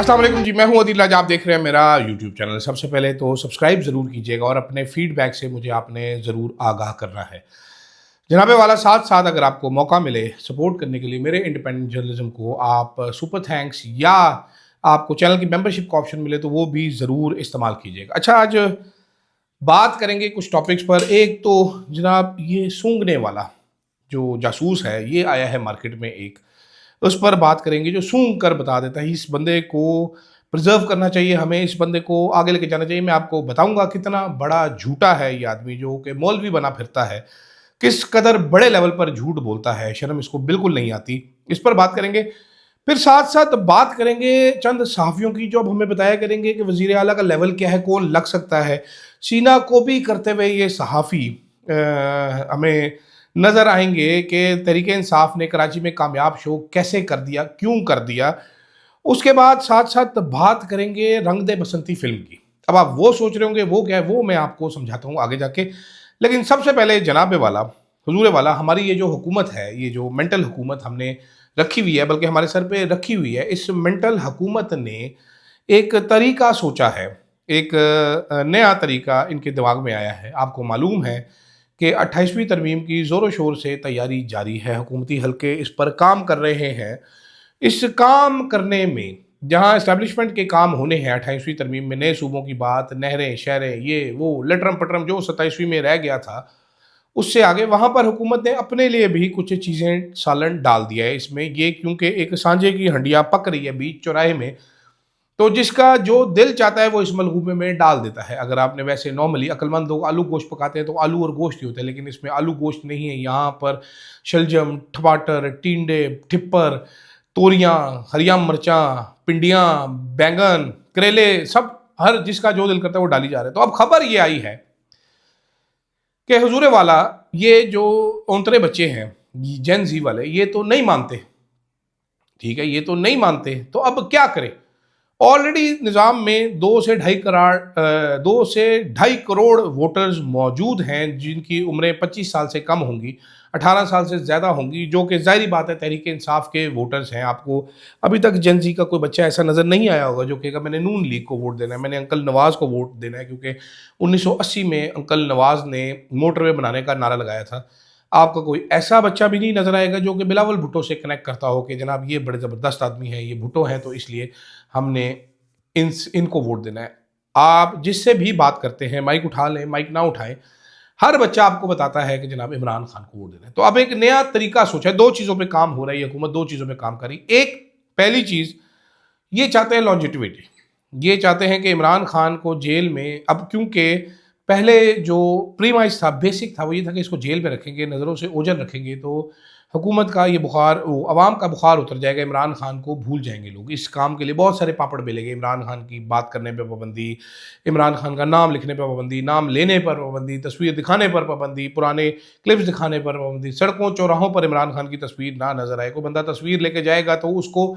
अस्सलाम वालेकुम जी, मैं हूं अदील आज। आप देख रहे हैं मेरा यूट्यूब चैनल। सबसे पहले तो सब्सक्राइब ज़रूर कीजिएगा और अपने फीडबैक से मुझे आपने ज़रूर आगाह करना है। जनाबे वाला, साथ साथ अगर आपको मौका मिले सपोर्ट करने के लिए मेरे इंडिपेंडेंट जर्नलिज्म को, आप सुपर थैंक्स या आपको चैनल की मेंबरशिप का ऑप्शन मिले तो वो भी ज़रूर इस्तेमाल कीजिएगा। अच्छा, आज बात करेंगे कुछ टॉपिक्स पर। एक तो जनाब ये सूंघने वाला जो जासूस है, ये आया है मार्केट में एक, उस पर बात करेंगे, जो सूंघ कर बता देता है। इस बंदे को प्रिजर्व करना चाहिए, हमें इस बंदे को आगे लेके जाना चाहिए। मैं आपको बताऊंगा कितना बड़ा झूठा है ये आदमी, जो कि मौलवी बना फिरता है, किस कदर बड़े लेवल पर झूठ बोलता है, शर्म इसको बिल्कुल नहीं आती। इस पर बात करेंगे। फिर साथ साथ बात करेंगे चंद सहाफ़ियों की, जो अब हमें बताया करेंगे कि वज़ीर आला का लेवल क्या है, कौन लग सकता है। सीना को भी करते हुए ये सहाफ़ी हमें नज़र आएंगे कि तहरीक इंसाफ ने कराची में कामयाब शो कैसे कर दिया, क्यों कर दिया। उसके बाद साथ साथ बात करेंगे रंग दे बसंती फिल्म की। अब आप वो सोच रहे होंगे वो क्या है, वो मैं आपको समझाता हूँ आगे जाके। लेकिन सबसे पहले जनाबे वाला, हुजूर वाला, हमारी ये जो हुकूमत है, ये जो मेंटल हुकूमत हमने रखी हुई है, बल्कि हमारे सर पे रखी हुई है, इस मेंटल हुकूमत ने एक तरीका सोचा है, एक नया तरीका इनके दिमाग में आया है। आपको मालूम है कि 28वीं तरमीम की ज़ोरों शोर से तैयारी जारी है, हुकूमती हल्के इस पर काम कर रहे हैं। इस काम करने में जहाँ इस्टेब्लिशमेंट के काम होने हैं 28वीं तरमीम में, नए सूबों की बात, नहरें, शहरें, ये वो लटरम पटरम जो 27वीं में रह गया था, उससे आगे वहाँ पर हुकूमत ने अपने लिए भी कुछ चीज़ें सालन डाल दिया है इसमें। ये क्योंकि एक सांझे की हंडिया पक रही है बीच चौराहे में, तो जिसका जो दिल चाहता है वो इस मलगूमे में डाल देता है। अगर आपने वैसे नॉर्मली अक्लमंद लोग आलू गोश्त पकाते हैं तो आलू और गोश्त ही होता है, लेकिन इसमें आलू गोश्त नहीं है। यहाँ पर शलजम, टमाटर, टिंडे, ठिप्पर, तोरियाँ, हरिया मिर्चाँ, पिंडियाँ, बैंगन, करेले, सब हर जिसका जो दिल करता है वो डाली जा रहे हैं। तो अब खबर ये आई है कि हुजूर वाला, ये जो औंतरे बच्चे हैं जेन जी वाले, ये तो नहीं मानते, ठीक है, ये तो नहीं मानते, तो अब क्या करें। ऑलरेडी निज़ाम में 2 से ढाई करोड़ वोटर्स मौजूद हैं जिनकी उम्रें 25 साल से कम होंगी, 18 साल से ज़्यादा होंगी, जो कि ज़ाहिर बात है तहरीक इंसाफ के वोटर्स हैं। आपको अभी तक जेन-ज़ी का कोई बच्चा ऐसा नज़र नहीं आया होगा जो कहेगा मैंने नून लीग को वोट देना है, मैंने अंकल नवाज़ को वोट देना है, क्योंकि 1980 में अंकल नवाज़ ने मोटरवे बनाने का नारा लगाया था। आपका कोई ऐसा बच्चा भी नहीं नज़र आएगा जो कि बिलावल भुट्टो से कनेक्ट करता हो कि जनाब ये बड़े ज़बरदस्त आदमी है, ये भुट्टो हैं तो इसलिए हमने इनको वोट देना है। आप जिससे भी बात करते हैं, माइक उठा लें, माइक ना उठाएं, हर बच्चा आपको बताता है कि जनाब इमरान खान को वोट देना है। तो अब एक नया तरीका सोचा है, 2 चीज़ों पे काम हो रहा है, ये हुकूमत 2 चीज़ों पे काम करी। एक, पहली चीज़, ये चाहते हैं लॉन्जिटिविटी, ये चाहते हैं कि इमरान खान को जेल में, अब क्योंकि पहले जो प्रीमाइस था, बेसिक था, वो ये था कि इसको जेल में रखेंगे, नज़रों से ओझल रखेंगे तो हुकूमत का ये बुखार, अवाम का बुखार उतर जाएगा, इमरान खान को भूल जाएंगे लोग। इस काम के लिए बहुत सारे पापड़ बेलेंगे, इमरान खान की बात करने पर पाबंदी, इमरान खान का नाम लिखने पर पाबंदी, नाम लेने पर पाबंदी, तस्वीर दिखाने पर पाबंदी, पुराने क्लिप्स दिखाने पर पाबंदी, सड़कों चौराहों पर इमरान खान की तस्वीर ना नजर आए। कोई बंदा तस्वीर लेके जाएगा तो उसको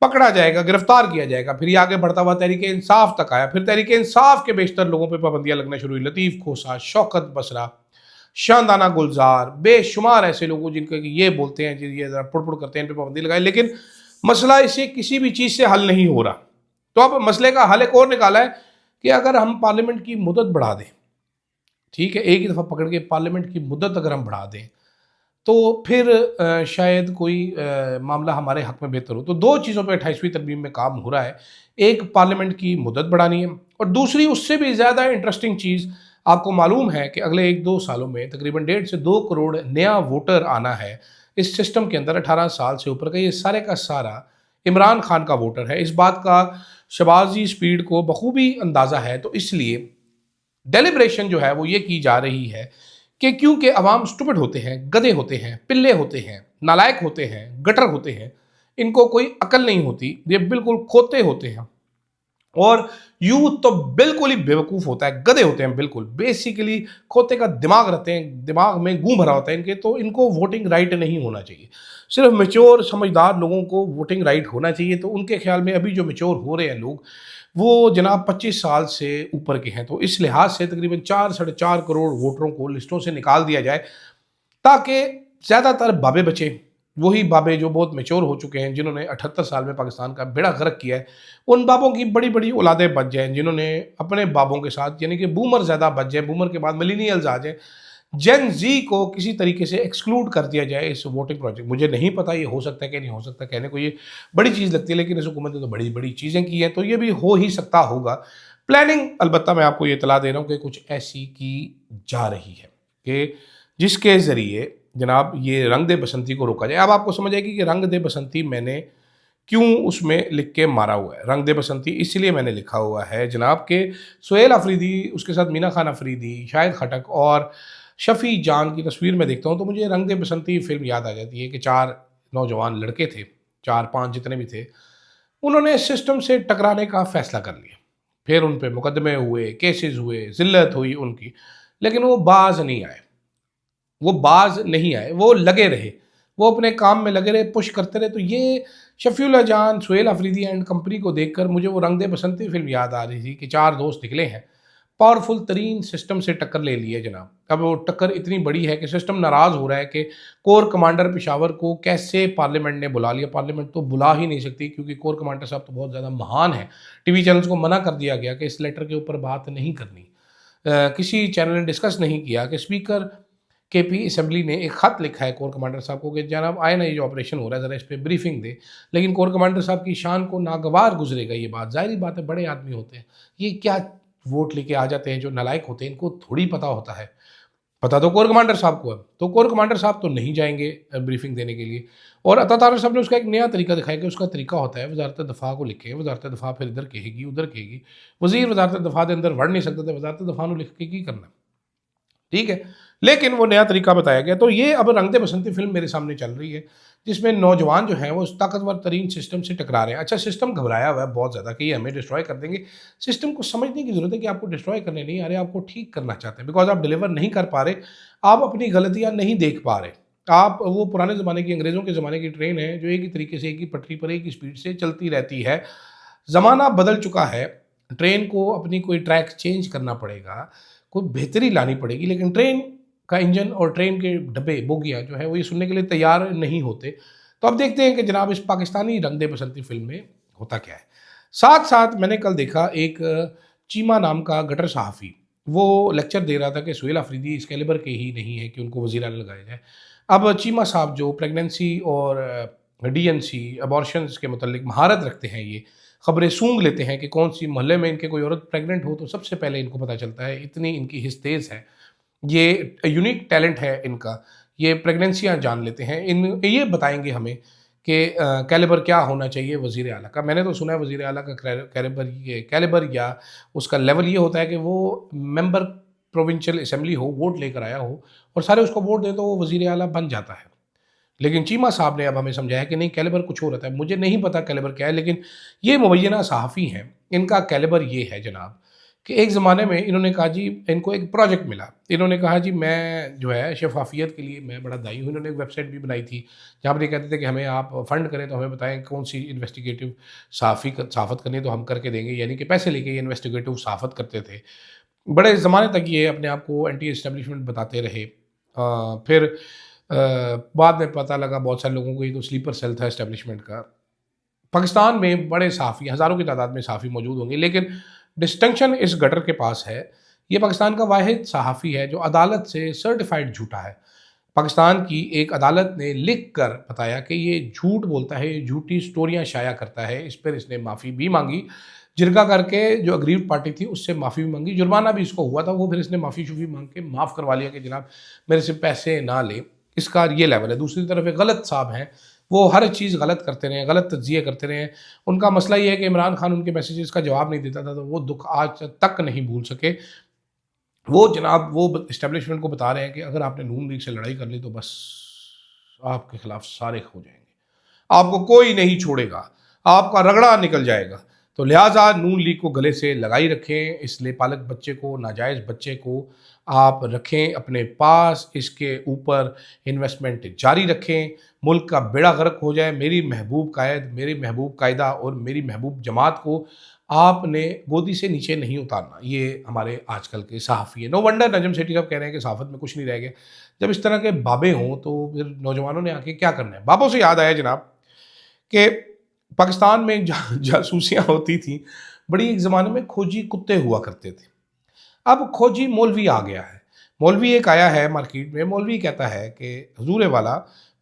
पकड़ा जाएगा, गिरफ्तार किया जाएगा। फिर ये आगे बढ़ता हुआ तहरीक इंसाफ तक आया, फिर तहरीक इंसाफ के बेशतर लोगों पर पाबंदियां लगना शुरू हुई। लतीफ़ खोसा, शौकत बसरा, शानदाना गुलजार, बेशुमार ऐसे लोगों जिनके ये बोलते हैं, ये ज़रा पुड़ करते हैं, इन पर पाबंदी लगाए, लेकिन मसला इसे किसी भी चीज़ से हल नहीं हो रहा। तो अब मसले का हल एक और निकाला है कि अगर हम पार्लियामेंट की मुद्दत बढ़ा दें, ठीक है, एक ही दफ़ा पकड़ के पार्लियामेंट की मुद्दत अगर हम बढ़ा दें तो फिर शायद कोई मामला हमारे हक में बेहतर हो। तो 2 चीज़ों पे 28वीं तरमीम में काम हो रहा है। एक, पार्लियामेंट की मुद्दत बढ़ानी है, और दूसरी उससे भी ज़्यादा इंटरेस्टिंग चीज़, आपको मालूम है कि अगले 1-2 सालों में तकरीबन 1.5 से 2 करोड़ नया वोटर आना है इस सिस्टम के अंदर। 18 साल से ऊपर का ये सारे का सारा इमरान खान का वोटर है। इस बात का शहबाजी स्पीड को बखूबी अंदाज़ा है। तो इसलिए डेलिब्रेशन जो है वो ये की जा रही है कि क्योंकि अवाम स्टूपिड होते हैं, गधे होते हैं, पिल्ले होते हैं, नालायक होते हैं, गटर होते हैं, इनको कोई अकल नहीं होती, ये बिल्कुल खोते होते हैं, और यूथ तो बिल्कुल ही बेवकूफ़ होता है, गधे होते हैं बिल्कुल। बेसिकली खोते का दिमाग रहते हैं, दिमाग में गूं भरा होता है इनके, तो इनको वोटिंग राइट नहीं होना चाहिए। सिर्फ मेच्योर समझदार लोगों को वोटिंग राइट होना चाहिए। तो उनके ख्याल में अभी जो मेच्योर हो रहे हैं लोग, वो जनाब 25 साल से ऊपर के हैं। तो इस लिहाज से तकरीबन 4-4.5 करोड़ वोटरों को लिस्टों से निकाल दिया जाए, ताकि ज़्यादातर बाबे बचे वही बाबे जो बहुत मैच्योर हो चुके हैं, जिन्होंने 78 साल में पाकिस्तान का बेड़ा गर्क किया है, उन बाबों की बड़ी बड़ी औलादें बच जाएं, जिन्होंने अपने बाबों के साथ, यानी कि बूमर ज़्यादा बच जाए, बूमर के बाद मिलीनियल्स आ जाए, जेन जी को किसी तरीके से एक्सक्लूड कर दिया जाए इस वोटिंग प्रोजेक्ट। मुझे नहीं पता ये हो सकता है कि नहीं हो सकता, कहने को ये बड़ी चीज़ लगती है, लेकिन इस हुकूमत ने तो बड़ी बड़ी चीज़ें की हैं, तो ये भी हो ही सकता होगा। प्लानिंग अलबत्ता मैं आपको ये इतला दे रहा हूँ कि कुछ ऐसी की जा रही है कि जिसके ज़रिए जनाब ये रंग दे बसंती को रोका जाए। अब आपको समझ आएगी कि रंग दे बसंती मैंने क्यों उसमें लिख के मारा हुआ है। रंग दे बसंती इसलिए मैंने लिखा हुआ है जनाब के सुहेल अफरीदी, उसके साथ मीना खान अफरीदी, शाहिद खटक और शफ़ी जान की तस्वीर में देखता हूँ तो मुझे रंग दे बसंती फिल्म याद आ जाती है कि 4 नौजवान लड़के थे, 4-5 जितने भी थे, उन्होंने सिस्टम से टकराने का फ़ैसला कर लिया। फिर उन पे मुकदमे हुए, केसेस हुए, ज़िल्लत हुई उनकी, लेकिन वो बाज़ नहीं आए। वो बाज नहीं आए, वो लगे रहे, वो अपने काम में लगे रहे, पुश करते रहे। तो ये शफ़ीउल्लाह जान, सुहेल अफरीदी एंड कंपनी को देखकर मुझे वो रंग दे बसंती फिल्म याद आ रही थी कि 4 दोस्त निकले हैं, पावरफुल तरीन सिस्टम से टक्कर ले ली है जनाब। अब वो टक्कर इतनी बड़ी है कि सिस्टम नाराज़ हो रहा है कि कोर कमांडर पेशावर को कैसे पार्लियामेंट ने बुला लिया। पार्लियामेंट तो बुला ही नहीं सकती, क्योंकि कोर कमांडर साहब तो बहुत ज़्यादा महान है। टीवी चैनल्स को मना कर दिया गया कि इस लेटर के ऊपर बात नहीं करनी। किसी चैनल ने डिस्कस नहीं किया कि स्पीकर केपी असेंबली ने एक ख़त लिखा है कोर कमांडर साहब को कि जनाब आए ना, ये जो ऑपरेशन हो रहा है ज़रा इस पर ब्रीफिंग दे। लेकिन कोर कमांडर साहब की शान को नागवार गुजरेगा ये बात। ज़ाहिर बात है, बड़े आदमी होते हैं, ये क्या वोट लेके आ जाते हैं, जो नालायक होते हैं इनको थोड़ी पता होता है। पता तो कोर कमांडर साहब को है, तो कोर कमांडर साहब तो नहीं जाएंगे ब्रीफिंग देने के लिए। और अता तारर साहब ने उसका एक नया तरीका दिखाया कि उसका तरीका होता है वजारत दफ़ा को लिखे, वजारत दफ़ा फिर इधर कहेगी उधर कहेगी, वजीर वजारत दफ़ा के अंदर वड़ नहीं सकते थे, वजारत दफ़ा लिख के की करना, ठीक है। लेकिन वो नया तरीका बताया गया। तो ये अब रंग दे बसंती फिल्म मेरे सामने चल रही है, जिसमें नौजवान जो हैं वो उस ताकतवर तरीन सिस्टम से टकरा रहे हैं। अच्छा, सिस्टम घबराया हुआ है बहुत ज़्यादा कि ये हमें डिस्ट्रॉय कर देंगे। सिस्टम को समझने की ज़रूरत है कि आपको डिस्ट्रॉय करने नहीं आ रहे, आपको ठीक करना चाहते हैं, बिकॉज आप डिलीवर नहीं कर पा रहे, आप अपनी गलतियाँ नहीं देख पा रहे। आप वो पुराने ज़माने की, अंग्रेज़ों के ज़माने की ट्रेन है जो एक ही तरीके से, एक ही पटरी पर, एक ही स्पीड से चलती रहती है। ज़माना बदल चुका है, ट्रेन को अपनी कोई ट्रैक चेंज करना पड़ेगा, कोई बेहतरी लानी पड़ेगी, लेकिन ट्रेन का इंजन और ट्रेन के डब्बे, बोगियाँ जो है वो ये सुनने के लिए तैयार नहीं होते। तो अब देखते हैं कि जनाब इस पाकिस्तानी रंग दे बसंती फिल्म में होता क्या है। साथ साथ मैंने कल देखा एक चीमा नाम का गटर सहाफ़ी, वो लेक्चर दे रहा था कि सुहेल अफरीदी इस कैलिबर के ही नहीं है कि उनको वज़ीर आला लगाया जाए। अब चीमा साहब जो प्रेगनेंसी और डीएनसी, अबॉर्शंस के मुतल्लिक महारत रखते हैं, ये खबरें सूंघ लेते हैं कि कौन सी मोहल्ले में इनके कोई औरत प्रेग्नेंट हो तो सबसे पहले इनको पता चलता है। इतनी इनकी हिस तेज़ है, ये यूनिक टैलेंट है इनका, ये प्रेगनेंसियाँ जान लेते हैं। इन ये बताएंगे हमें कि कैलिबर क्या होना चाहिए वज़ीर आला का। मैंने तो सुना है वज़ीर आला का कैलिबर या उसका लेवल ये होता है कि वो मेंबर प्रोविंशियल असेंबली हो, वोट लेकर आया हो और सारे उसको वोट दें तो वो वज़ीर आला बन जाता है। लेकिन चीमा साहब ने अब हमें समझाया कि नहीं, कैलिबर कुछ और होता है। मुझे नहीं पता कैलिबर क्या है, लेकिन ये मुबैना सहाफ़ी हैं, इनका कैलिबर ये है जनाब कि एक ज़माने में इन्होंने कहा जी, इनको एक प्रोजेक्ट मिला। इन्होंने कहा जी मैं जो है शफाफियत के लिए मैं बड़ा दाई हूँ। इन्होंने एक वेबसाइट भी बनाई थी जहाँ पर ये कहते थे कि हमें आप फ़ंड करें तो हमें बताएं कौन सी इन्वेस्टिगेटिव सहाफ़त करनी है तो हम करके देंगे, यानी कि पैसे लेके ये इन्वेस्टिगेटिव सहाफ़त करते थे। बड़े ज़माने तक ये अपने आप को एंटी एस्टेब्लिशमेंट बताते रहे। फिर बाद में पता लगा बहुत सारे लोगों को ये तो स्लीपर सेल था एस्टेब्लिशमेंट का। पाकिस्तान में बड़े सहाफ़ी, हज़ारों की तादाद में सहाफ़ी मौजूद होंगे, लेकिन डिस्टिंक्शन इस गटर के पास है। ये पाकिस्तान का वाहिद सहाफ़ी है जो अदालत से सर्टिफाइड झूठा है। पाकिस्तान की एक अदालत ने लिख कर बताया कि ये झूठ बोलता है, ये झूठी स्टोरियाँ शाया करता है। इस पर इसने माफ़ी भी मांगी, जिरगा करके जो अग्रीव्ड पार्टी थी उससे माफ़ी भी मांगी, जुर्माना भी इसको हुआ था, वो फिर इसने माफ़ी शूफ़ी मांग के माफ़ करवा लिया कि जनाब मेरे से पैसे ना ले। इसका ये लेवल है। दूसरी तरफ एक गलत साहब हैं, वो हर चीज़ गलत करते रहे, गलत तज्ज़िये करते रहे। उनका मसला ये है कि इमरान खान उनके मैसेजेस का जवाब नहीं देता था, तो वो दुख आज तक नहीं भूल सके। वो जनाब वो इस्टेब्लिशमेंट को बता रहे हैं कि अगर आपने नून लीग से लड़ाई कर ली तो बस आपके खिलाफ सारे हो जाएंगे, आपको कोई नहीं छोड़ेगा, आपका रगड़ा निकल जाएगा। तो लिहाजा नून लीग को गले से लगाई रखें, इस लेपालक बच्चे को, नाजायज़ बच्चे को आप रखें अपने पास, इसके ऊपर इन्वेस्टमेंट जारी रखें, मुल्क का बेड़ा गर्क हो जाए। मेरी महबूब कायद, मेरी महबूब कायदा और मेरी महबूब जमात को आपने गोदी से नीचे नहीं उतारना। ये हमारे आजकल के सहाफ़ी हैं। नो वंडर नजम सेठी साहब कह रहे हैं कि सहाफ़त में कुछ नहीं रह गया। जब इस तरह के बाबे हों तो फिर नौजवानों ने आके क्या करना है। बाबों से याद आया जनाब कि पाकिस्तान में जासूसियाँ होती थी, बड़ी एक ज़माने में खोजी कुत्ते हुआ करते थे। अब खोजी मौलवी आ गया है। मौलवी एक आया है मार्केट में, मौलवी कहता है कि हुजूर वाला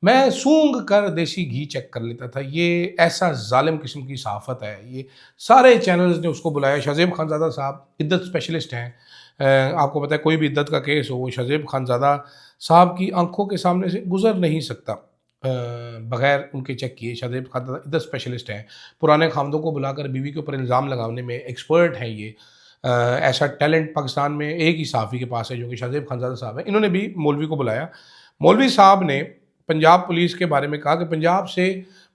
मैं सूंघ कर देसी घी चेक कर लेता था। ये ऐसा ज़ालिम किस्म की सहाफ़त है। ये सारे चैनल्स ने उसको बुलाया। शाहज़ेब खानज़ादा साहब इद्दत स्पेशलिस्ट हैं। आपको पता है कोई भी इद्दत का केस हो, शाहज़ेब खानज़ादा साहब की आंखों के सामने से गुजर नहीं सकता बगैर उनके चेक किए। शाहज़ेब खानज़ादा इद्दत स्पेशलिस्ट हैं। पुराने खामदों को बुलाकर बीवी के ऊपर इल्ज़ाम लगाने में एक्सपर्ट हैं ये। ऐसा टैलेंट पाकिस्तान में एक ही सहाफ़ी के पास है जो कि शाहज़ेब खानज़ादा साहब हैं। इन्होंने भी मौलवी को बुलाया। मौलवी साहब ने पंजाब पुलिस के बारे में कहा कि पंजाब से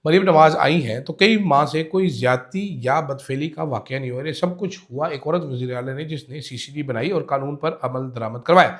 मरीम नवाज़ आई हैं तो कई माह से कोई ज़्यादती या बदफेली का वाक़या नहीं हुआ। ये सब कुछ हुआ एक औरत वज़ीर आला ने जिसने CCTV बनाई और कानून पर अमल दरामद करवाया।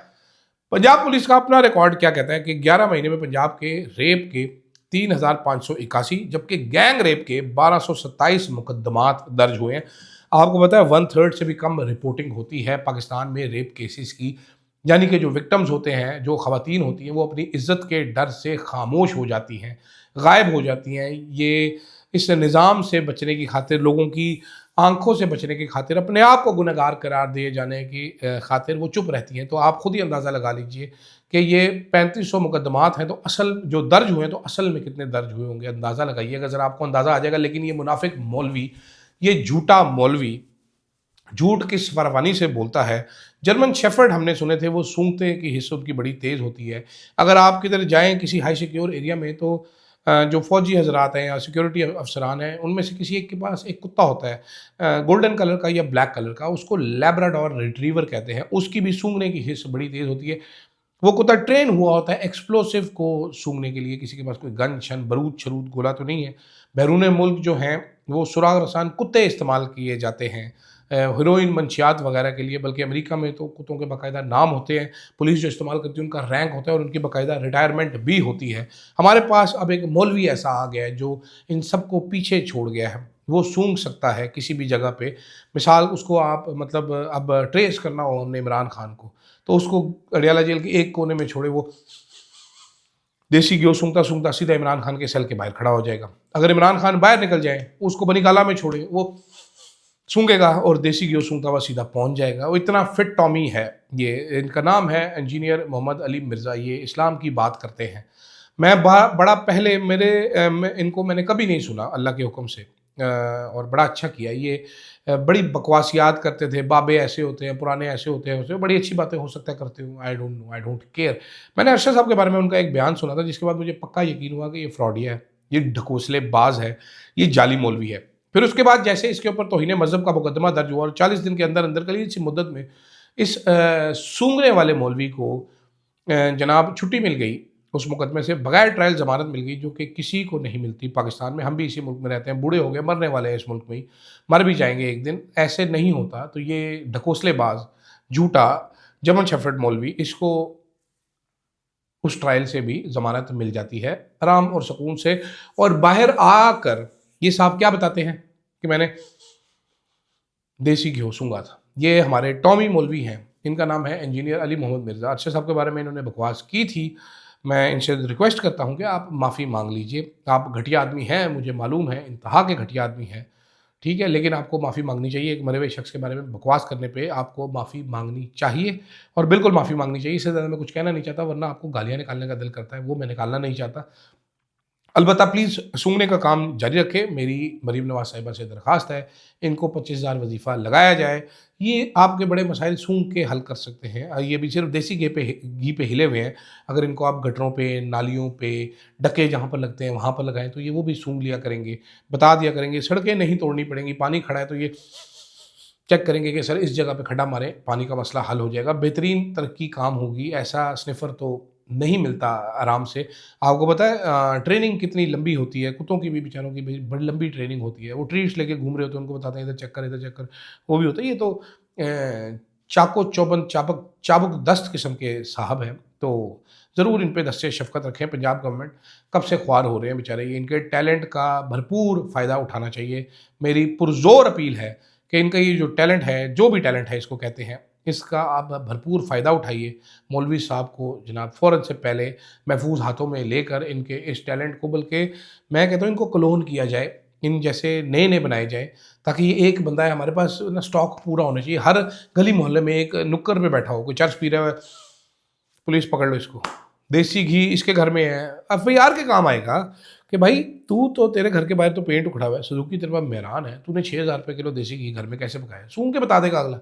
पंजाब पुलिस का अपना रिकॉर्ड क्या कहता है कि 11 महीने में पंजाब के रेप के 3,581 जबकि गैंग रेप के 1227 मुकदमात दर्ज हुए हैं। आपको पता है 1/3 से भी कम रिपोर्टिंग होती है पाकिस्तान में रेप केसेस की। यानी कि जो विक्टम्स होते हैं, जो ख़वातीन होती हैं, वो अपनी इज़्ज़त के डर से खामोश हो जाती हैं, गायब हो जाती हैं। ये इस निज़ाम से बचने की खातिर, लोगों की आंखों से बचने की खातिर, अपने आप को गुनहगार करार दिए जाने की खातिर वो चुप रहती हैं। तो आप खुद ही अंदाज़ा लगा लीजिए कि ये 3500 मुकदमात हैं तो असल जो दर्ज हुए हैं तो असल में कितने दर्ज हुए होंगे। अंदाज़ा लगाइएगा, ज़रा आपको अंदाज़ा आ जाएगा। लेकिन ये मुनाफिक मौलवी, ये झूठा मौलवी झूठ किस फरवानी से बोलता है। जर्मन शेफर्ड हमने सुने थे, वो सूंघते की हिस्स उनकी बड़ी तेज़ होती है। अगर आप किधर जाएँ किसी हाई सिक्योर एरिया में तो जो फ़ौजी हज़रात हैं या सिक्योरिटी अफसरान हैं, उनमें से किसी एक के पास एक कुत्ता होता है गोल्डन कलर का या ब्लैक कलर का, उसको लैब्राडोर रिट्रीवर कहते हैं। उसकी भी सूंघने की हिस्स बड़ी तेज़ होती है। वो कुत्ता ट्रेन हुआ होता है एक्सप्लोसिव को सूंघने के लिए। किसी के पास कोई गन शन बारूद शरूद गोला तो नहीं है। बैरून मुल्क जो हैं वो सुराग रसान कुत्ते इस्तेमाल किए जाते हैं हीरोइन मंशियात वगैरह के लिए। बल्कि अमेरिका में तो कुत्तों के बाकायदा नाम होते हैं, पुलिस जो इस्तेमाल करती है उनका रैंक होता है और उनकी बाकायदा रिटायरमेंट भी होती है। हमारे पास अब एक मौलवी ऐसा आ गया है जो इन सबको पीछे छोड़ गया है। वो सूंघ सकता है किसी भी जगह पे। मिसाल उसको आप मतलब अब ट्रेस करना हो हमने इमरान खान को, तो उसको अडियाला जेल के एक कोने में छोड़े, वो देसी घी सूंघता सूंघता सीधा इमरान खान के सेल के बाहर खड़ा हो जाएगा। अगर इमरान खान बाहर निकल जाए, उसको बनी काला में छोड़े, वो सूंघेगा और देसी घी सूंघता हुआ सीधा पहुंच जाएगा। वो इतना फिट टॉमी है। ये इनका नाम है इंजीनियर मोहम्मद अली मिर्ज़ा। ये इस्लाम की बात करते हैं। मैं बड़ा पहले इनको मैंने कभी नहीं सुना अल्लाह के हुक्म से, और बड़ा अच्छा किया। ये बड़ी बकवासियात करते थे, बाबे ऐसे होते हैं, पुराने ऐसे होते हैं, बड़ी अच्छी बातें हो सकता है करते हूँ। I don't know, I don't care. मैंने अरशद साहब के बारे में उनका एक बयान सुना था जिसके बाद मुझे पक्का यकीन हुआ कि ये फ्रॉडिया है, ये ढकोसलेबाज है, ये जाली मौलवी है। फिर उसके बाद जैसे इसके ऊपर तौहीन मज़हब का मुकदमा दर्ज हुआ और 40 दिन के अंदर अंदर कलील सी मुद्दत में इस सूंघने वाले मौलवी को जनाब छुट्टी मिल गई। उस मुकदमे से बगैर ट्रायल ज़मानत मिल गई, जो कि किसी को नहीं मिलती पाकिस्तान में। हम भी इसी मुल्क में रहते हैं, बूढ़े हो गए, मरने वाले हैं इस मुल्क में ही, मर भी जाएंगे एक दिन। ऐसे नहीं होता। तो ये ढकोसलेबाज झूठा जर्मन शेफर्ड मौलवी, इसको उस ट्रायल से भी ज़मानत मिल जाती है आराम और सुकून से। और बाहर आकर ये साहब क्या बताते हैं कि मैंने देसी घी सूंघा था। ये हमारे टॉमी मौलवी हैं, इनका नाम है इंजीनियर अली मोहम्मद मिर्ज़ा। अरशद साहब के बारे में इन्होंने बकवास की थी। मैं इनसे रिक्वेस्ट करता हूँ कि आप माफ़ी मांग लीजिए। आप घटिया आदमी हैं, मुझे मालूम है, इंतहा के घटिया आदमी हैं, ठीक है, लेकिन आपको माफ़ी मांगनी चाहिए। एक मरे हुए शख्स के बारे में बकवास करने पे आपको माफ़ी मांगनी चाहिए, और बिल्कुल माफ़ी मांगनी चाहिए। इससे ज़्यादा मैं कुछ कहना नहीं चाहता, वरना आपको गालियाँ निकालने का दिल करता है, वो मैं निकालना नहीं चाहता। अलबत्ता प्लीज़ सूंघने का काम जारी रखें। मेरी मरीम नवाज़ साहिबा से दरख्वास्त है, इनको 25,000 वजीफ़ा लगाया जाए। ये आपके बड़े मसाइल सूंघ के हल कर सकते हैं। ये भी सिर्फ देसी घी पे हिले हुए हैं। अगर इनको आप गटरों पे, नालियों पे, डके जहाँ पर लगते हैं वहाँ पर लगाएं तो ये वो भी सूंघ लिया करेंगे, बता दिया करेंगे। सड़कें नहीं तोड़नी पड़ेंगी। पानी खड़ा है तो ये चेक करेंगे कि सर इस जगह पे खड्डा मारें, पानी का मसला हल हो जाएगा। बेहतरीन तरक्की काम होगी। ऐसा स्निफ़र तो نہیں ملتا آرام سے. آپ کو پتہ ہے ٹریننگ کتنی لمبی ہوتی ہے، کتوں کی بھی بیچاروں کی بھی بڑی لمبی ٹریننگ ہوتی ہے. وہ ٹریٹس لے کے گھوم رہے ہوتے ہیں، ان کو بتاتے ہیں ادھر چیک کر ادھر چیک کر. وہ بھی ہوتا ہے. یہ تو چاقو چوبند چابک دست قسم کے صاحب ہیں. تو ضرور ان پہ دستے شفقت رکھیں. پنجاب گورنمنٹ کب سے خوار ہو رہے ہیں بیچارے، یہ ان کے ٹیلنٹ کا بھرپور فائدہ اٹھانا چاہیے. میری پرزور اپیل ہے کہ ان کا یہ جو ٹیلنٹ ہے، جو بھی ٹیلنٹ ہے اس کو کہتے ہیں، اس کا آپ بھرپور فائدہ اٹھائیے. مولوی صاحب کو جناب فوراً سے پہلے محفوظ ہاتھوں میں لے کر ان کے اس ٹیلنٹ کو، بلکہ میں کہتا ہوں ان کو کلون کیا جائے، ان جیسے نئے نئے بنائے جائیں، تاکہ یہ ایک بندہ ہے ہمارے پاس نا، اسٹاک پورا ہونا چاہیے. ہر گلی محلے میں ایک نکر پہ بیٹھا ہو، کوئی چرس پی رہا ہے، پولیس پکڑ لو اس کو. دیسی گھی اس کے گھر میں ہے، ایف آئی آر کے کام آئے گا کہ بھائی تو تیرے گھر کے باہر تو پینٹ اکھڑا ہوا ہے، سزوکی تیرے پاس مہران ہے، تو نے 6,000 روپے کلو دیسی گھی گھر میں کیسے پکایا؟ سون کے بتا دے گا اگلا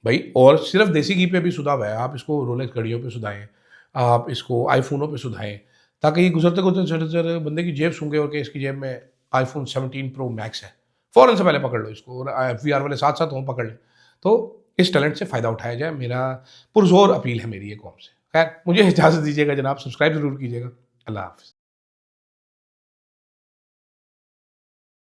بھائی. اور صرف دیسی گھی پہ بھی سدھا ہوا ہے. آپ اس کو رولیکس گھڑیوں پہ سدھائیں، آپ اس کو آئی فونوں پہ سدھائیں، تاکہ یہ گزرتے گزرتے بندے کی جیب سونگے اور کہ اس کی جیب میں آئی فون 17 پرو میکس ہے، فوراً سے پہلے پکڑ لو اس کو. اور ایف بی آر والے ساتھ ساتھ ہوں پکڑ لیں. تو اس ٹیلنٹ سے فائدہ اٹھایا جائے. میرا پرزور اپیل ہے میری یہ قوم سے. خیر مجھے اجازت دیجیے گا جناب، سبسکرائب ضرور کیجیے گا. اللہ حافظ.